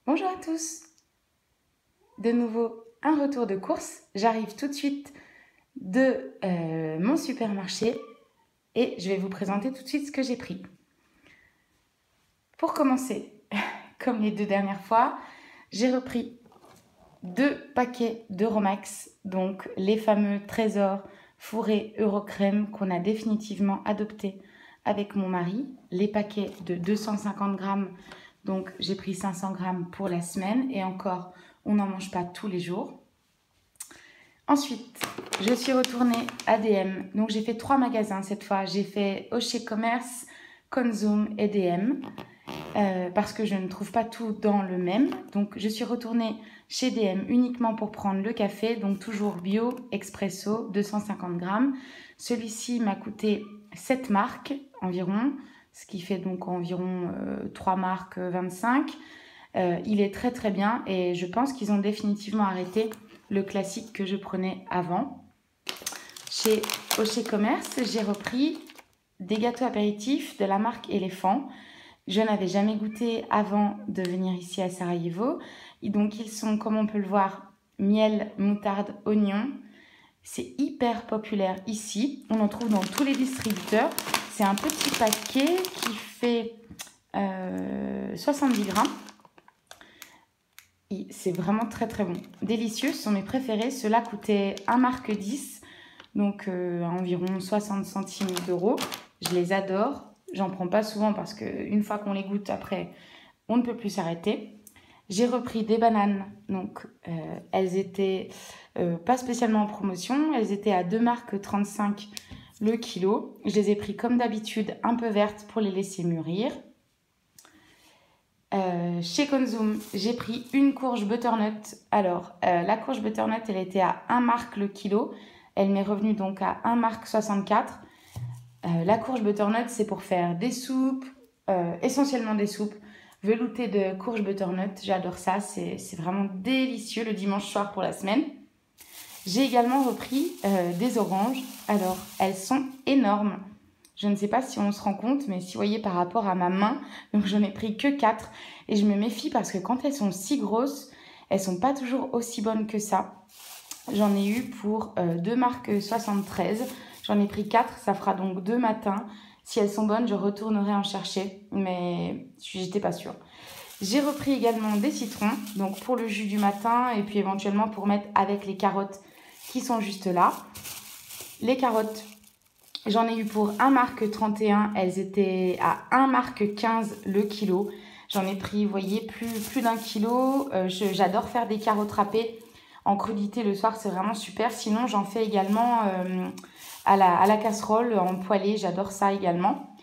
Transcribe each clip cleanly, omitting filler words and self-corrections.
Bonjour à tous, de nouveau un retour de course. J'arrive tout de suite de mon supermarché et je vais vous présenter tout de suite ce que j'ai pris. Pour commencer, comme les deux dernières fois, j'ai repris 2 paquets d'Euromax, donc les fameux trésors fourrés Eurocrème qu'on a définitivement adoptés avec mon mari. Les paquets de 250 grammes, donc j'ai pris 500 grammes pour la semaine et encore, on n'en mange pas tous les jours. Ensuite, je suis retournée à DM. Donc, j'ai fait 3 magasins cette fois. J'ai fait Auchan Commerce, Conzoom et DM parce que je ne trouve pas tout dans le même. Donc, je suis retournée chez DM uniquement pour prendre le café. Donc, toujours bio, expresso, 250 grammes. Celui-ci m'a coûté 7 marques environ, ce qui fait donc environ 3 marques 25. Il est très très bien et je pense qu'ils ont définitivement arrêté le classique que je prenais avant. Chez Auchan Commerce, j'ai repris des gâteaux apéritifs de la marque Éléphant. Je n'avais jamais goûté avant de venir ici à Sarajevo. Et donc ils sont, comme on peut le voir, miel, moutarde, oignon. C'est hyper populaire ici. On en trouve dans tous les distributeurs. C'est un petit paquet qui fait 70 grammes. C'est vraiment très très bon. Délicieux, ce sont mes préférés. Ceux-là coûtaient 1 marque 10, donc environ 60 centimes d'euros. Je les adore. J'en prends pas souvent parce qu'une fois qu'on les goûte, après, on ne peut plus s'arrêter. J'ai repris des bananes, donc elles étaient pas spécialement en promotion. Elles étaient à 2 marques 35 le kilo. Je les ai pris comme d'habitude un peu vertes pour les laisser mûrir. Chez Conzoom, j'ai pris une courge butternut. Alors, la courge butternut, elle était à 1 marque le kilo. Elle m'est revenue donc à 1 marque 64. La courge butternut, c'est pour faire des soupes, essentiellement des soupes veloutées de courge butternut. J'adore ça, c'est vraiment délicieux le dimanche soir pour la semaine. J'ai également repris des oranges. Alors, elles sont énormes. Je ne sais pas si on se rend compte, mais si vous voyez par rapport à ma main, donc j'en ai pris que 4. Et je me méfie parce que quand elles sont si grosses, elles ne sont pas toujours aussi bonnes que ça. J'en ai eu pour 2 marques 73. J'en ai pris 4, ça fera donc 2 matins. Si elles sont bonnes, je retournerai en chercher, mais j'étais pas sûre. J'ai repris également des citrons, donc pour le jus du matin et puis éventuellement pour mettre avec les carottes qui sont juste là. Les carottes, j'en ai eu pour 1 marque 31, elles étaient à 1 marque 15 le kilo. J'en ai pris, vous voyez, plus d'1 kilo. J'adore faire des carottes râpées en crudité le soir, c'est vraiment super. Sinon, j'en fais également à la casserole, en poêlée, j'adore ça également.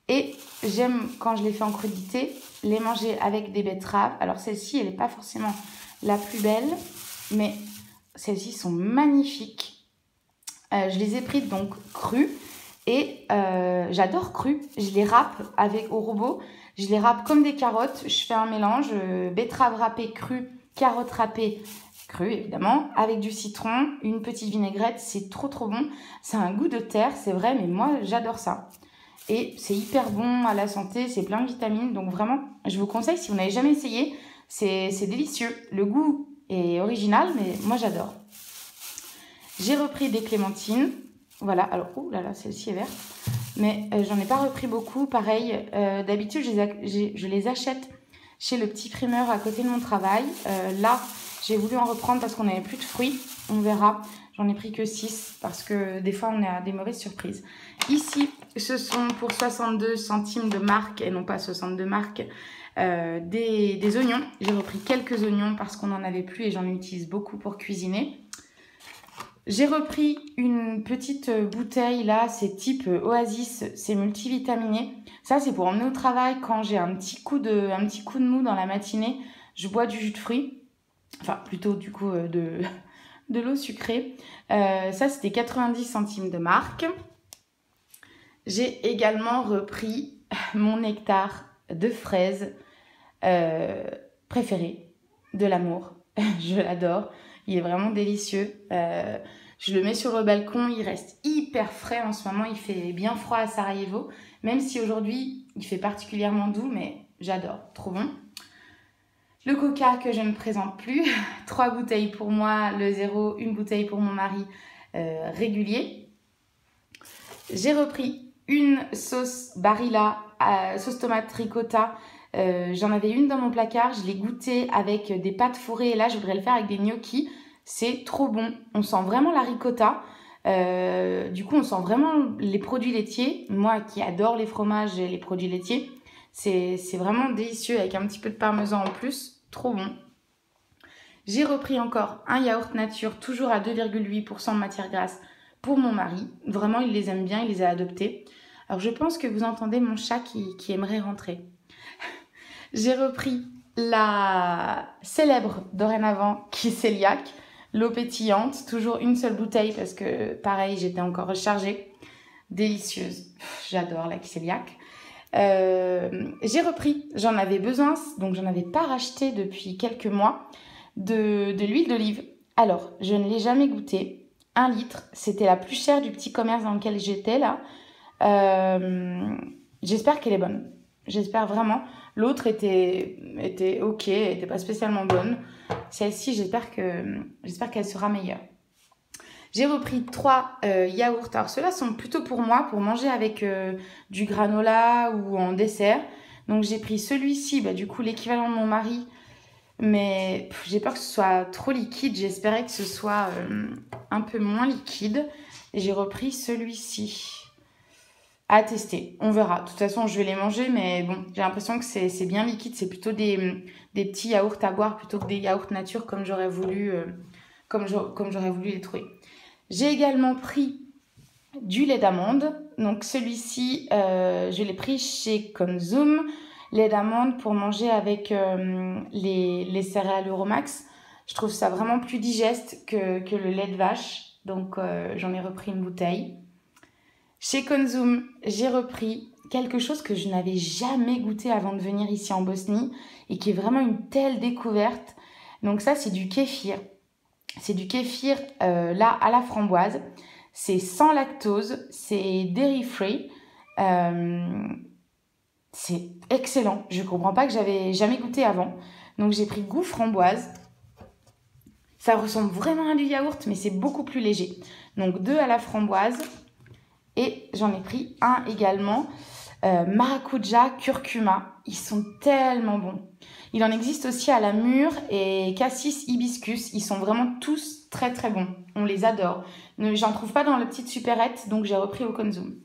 Et j'aime, quand je les fais en crudité, les manger avec des betteraves. Alors celle-ci, elle n'est pas forcément la plus belle, mais celles-ci sont magnifiques. Je les ai prises donc crues. Et j'adore cru. Je les râpe au robot. Je les râpe comme des carottes. Je fais un mélange betterave râpée crue, carottes râpées crues évidemment, avec du citron, une petite vinaigrette. C'est trop trop bon. Ça a un goût de terre, c'est vrai, mais moi j'adore ça. Et c'est hyper bon à la santé, c'est plein de vitamines. Donc vraiment, je vous conseille si vous n'avez jamais essayé. C'est délicieux. Le goût est original, mais moi j'adore. J'ai repris des clémentines. Voilà, alors, ouh là là, celle-ci est verte. Mais j'en ai pas repris beaucoup. Pareil, d'habitude, je les achète chez le petit primeur à côté de mon travail. Là, j'ai voulu en reprendre parce qu'on n'avait plus de fruits. On verra. J'en ai pris que 6 parce que des fois, on a des mauvaises surprises. Ici, ce sont pour 62 centimes de marque et non pas 62 marques. Des oignons. J'ai repris quelques oignons parce qu'on n'en avait plus et j'en utilise beaucoup pour cuisiner. J'ai repris une petite bouteille là, c'est type Oasis, c'est multivitaminé. Ça c'est pour emmener au travail quand j'ai un petit coup de mou dans la matinée. Je bois du jus de fruits, enfin plutôt du coup de l'eau sucrée. Ça c'était 90 centimes de marque. J'ai également repris mon nectar de fraise préféré de l'amour. Je l'adore. Il est vraiment délicieux. Je le mets sur le balcon. Il reste hyper frais en ce moment. Il fait bien froid à Sarajevo. Même si aujourd'hui, il fait particulièrement doux. Mais j'adore. Trop bon. Le coca que je ne présente plus, 3 bouteilles pour moi, le 0, une bouteille pour mon mari régulier. J'ai repris une sauce Barilla, sauce tomate ricotta. J'en avais une dans mon placard, je l'ai goûtée avec des pâtes fourrées et là je voudrais le faire avec des gnocchis. C'est trop bon, on sent vraiment la ricotta. Du coup on sent vraiment les produits laitiers. Moi qui adore les fromages et les produits laitiers, c'est vraiment délicieux avec un petit peu de parmesan en plus, trop bon. J'ai repris encore un yaourt nature, toujours à 2,8% de matière grasse pour mon mari. Vraiment, il les aime bien, il les a adoptés. Alors, je pense que vous entendez mon chat qui aimerait rentrer. J'ai repris la célèbre dorénavant Kisseliak, l'eau pétillante, toujours une seule bouteille parce que, pareil, j'étais encore rechargée. Délicieuse. J'adore la Kisseliak. J'ai repris, j'en avais besoin, donc j'en avais pas racheté depuis quelques mois, de l'huile d'olive. Alors, je ne l'ai jamais goûtée. 1 litre, c'était la plus chère du petit commerce dans lequel j'étais là. J'espère qu'elle est bonne. J'espère vraiment. L'autre était ok, elle était pas spécialement bonne. Celle-ci, j'espère qu'elle sera meilleure. J'ai repris 3 yaourts. Alors ceux-là sont plutôt pour moi, pour manger avec du granola ou en dessert. Donc j'ai pris celui-ci, du coup l'équivalent de mon mari. Mais j'ai peur que ce soit trop liquide. J'espérais que ce soit un peu moins liquide. Et j'ai repris celui-ci. À tester, on verra. De toute façon, je vais les manger, mais bon, j'ai l'impression que c'est bien liquide. C'est plutôt des petits yaourts à boire plutôt que des yaourts nature comme j'aurais voulu, comme j'aurais voulu les trouver. J'ai également pris du lait d'amande. Donc celui-ci, je l'ai pris chez Consum. Lait d'amande pour manger avec les céréales Euromax. Je trouve ça vraiment plus digeste que le lait de vache. Donc j'en ai repris une bouteille. Chez Consum, j'ai repris quelque chose que je n'avais jamais goûté avant de venir ici en Bosnie et qui est vraiment une telle découverte. Donc ça, c'est du kéfir. C'est du kéfir là à la framboise. C'est sans lactose, c'est dairy free. C'est excellent. Je ne comprends pas que j'avais jamais goûté avant. Donc j'ai pris goût framboise. Ça ressemble vraiment à du yaourt, mais c'est beaucoup plus léger. Donc 2 à la framboise. Et j'en ai pris un également, maracuja, curcuma. Ils sont tellement bons. Il en existe aussi à la mûre et cassis hibiscus. Ils sont vraiment tous très très bons. On les adore. J'en trouve pas dans la petite supérette, donc j'ai repris au Consum.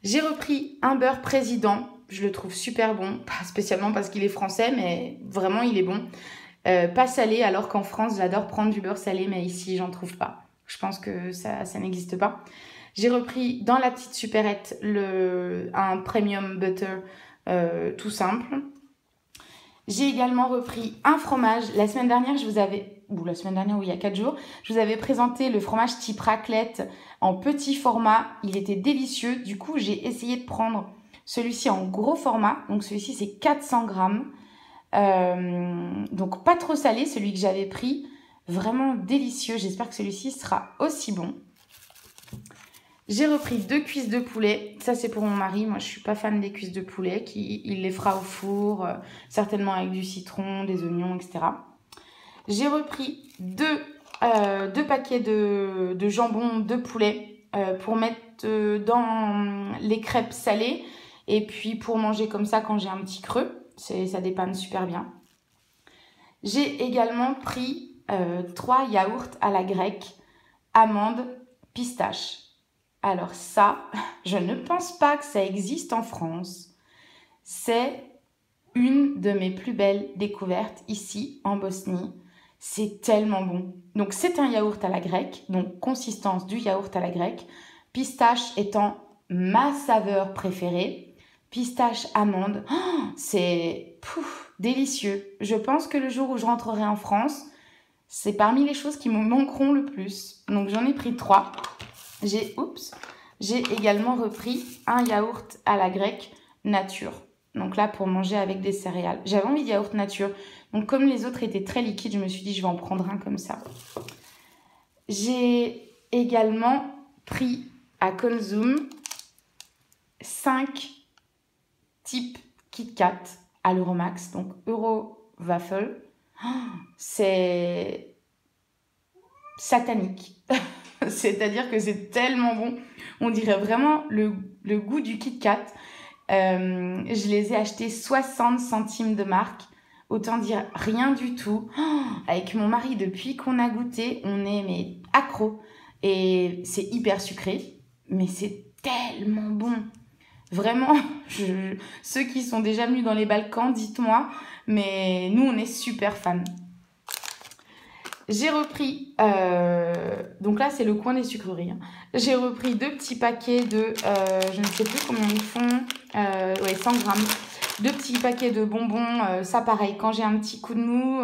J'ai repris un beurre président. Je le trouve super bon. Pas spécialement parce qu'il est français, mais vraiment il est bon. Pas salé, alors qu'en France, j'adore prendre du beurre salé, mais ici, j'en trouve pas. Je pense que ça n'existe pas. J'ai repris dans la petite supérette un premium butter tout simple. J'ai également repris un fromage. La semaine dernière, il y a 4 jours, je vous avais présenté le fromage type raclette en petit format. Il était délicieux. Du coup, j'ai essayé de prendre celui-ci en gros format. Donc, celui-ci, c'est 400 grammes. Donc, pas trop salé, celui que j'avais pris. Vraiment délicieux. J'espère que celui-ci sera aussi bon. J'ai repris 2 cuisses de poulet. Ça, c'est pour mon mari. Moi, je suis pas fan des cuisses de poulet. Il les fera au four, certainement avec du citron, des oignons, etc. J'ai repris 2 paquets de jambon de poulet pour mettre dans les crêpes salées et puis pour manger comme ça quand j'ai un petit creux. Ça dépanne super bien. J'ai également pris 3 yaourts à la grecque, amandes, pistaches. Alors ça, je ne pense pas que ça existe en France. C'est une de mes plus belles découvertes ici en Bosnie. C'est tellement bon. Donc c'est un yaourt à la grecque, donc consistance du yaourt à la grecque. Pistache étant ma saveur préférée. Pistache amande, c'est délicieux. Je pense que le jour où je rentrerai en France, c'est parmi les choses qui me manqueront le plus. Donc j'en ai pris 3. J'ai également repris un yaourt à la grecque nature. Donc là, pour manger avec des céréales. J'avais envie de yaourt nature. Donc comme les autres étaient très liquides, je me suis dit je vais en prendre un comme ça. J'ai également pris à Consum 5 types Kit Kat à l'Euromax. Donc Euro Waffle. C'est satanique. C'est-à-dire que c'est tellement bon. On dirait vraiment le goût du Kit Kat. Je les ai achetés 60 centimes de marque. Autant dire rien du tout. Avec mon mari, depuis qu'on a goûté, on est mais accro. Et c'est hyper sucré, mais c'est tellement bon. Vraiment, ceux qui sont déjà venus dans les Balkans, dites-moi. Mais nous, on est super fans. J'ai repris, donc là c'est le coin des sucreries, hein. J'ai repris 2 petits paquets de, je ne sais plus combien ils font, ouais 100 grammes. 2 petits paquets de bonbons, ça pareil, quand j'ai un petit coup de mou,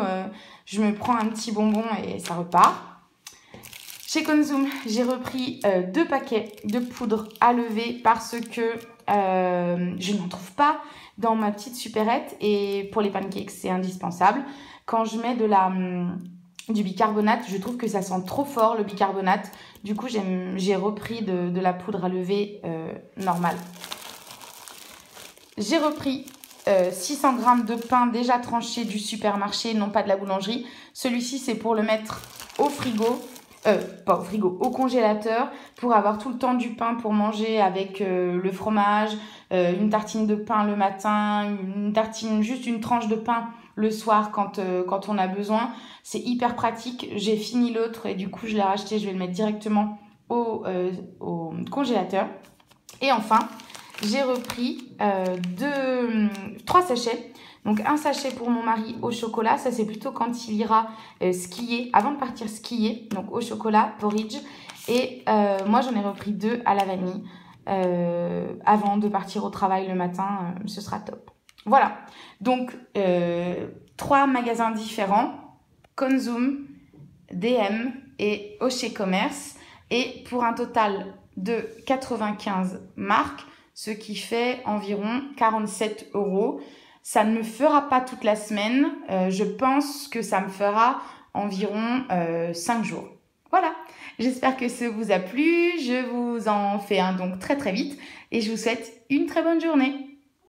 je me prends un petit bonbon et ça repart. Chez Conzoom, j'ai repris 2 paquets de poudre à lever parce que je n'en trouve pas dans ma petite supérette et pour les pancakes c'est indispensable. Quand je mets du bicarbonate, je trouve que ça sent trop fort le bicarbonate. Du coup, j'ai repris de la poudre à lever normale. J'ai repris 600 g de pain déjà tranché du supermarché, non pas de la boulangerie. Celui-ci, c'est pour le mettre au frigo, pas au frigo, au congélateur, pour avoir tout le temps du pain pour manger avec le fromage, une tartine de pain le matin, juste une tranche de pain le soir quand on a besoin. C'est hyper pratique. J'ai fini l'autre et du coup je l'ai racheté. Je vais le mettre directement au congélateur. Et enfin, j'ai repris 3 sachets. Donc un sachet pour mon mari au chocolat. Ça c'est plutôt quand il ira skier, avant de partir skier. Donc au chocolat, porridge. Et moi j'en ai repris 2 à la vanille. Avant de partir au travail le matin, ce sera top. Voilà, donc 3 magasins différents, Conzoom, DM et Auchan Commerce, et pour un total de 95 marques, ce qui fait environ 47 €. Ça ne me fera pas toute la semaine, je pense que ça me fera environ 5 jours. Voilà, j'espère que ça vous a plu, je vous en fais un donc très très vite et je vous souhaite une très bonne journée.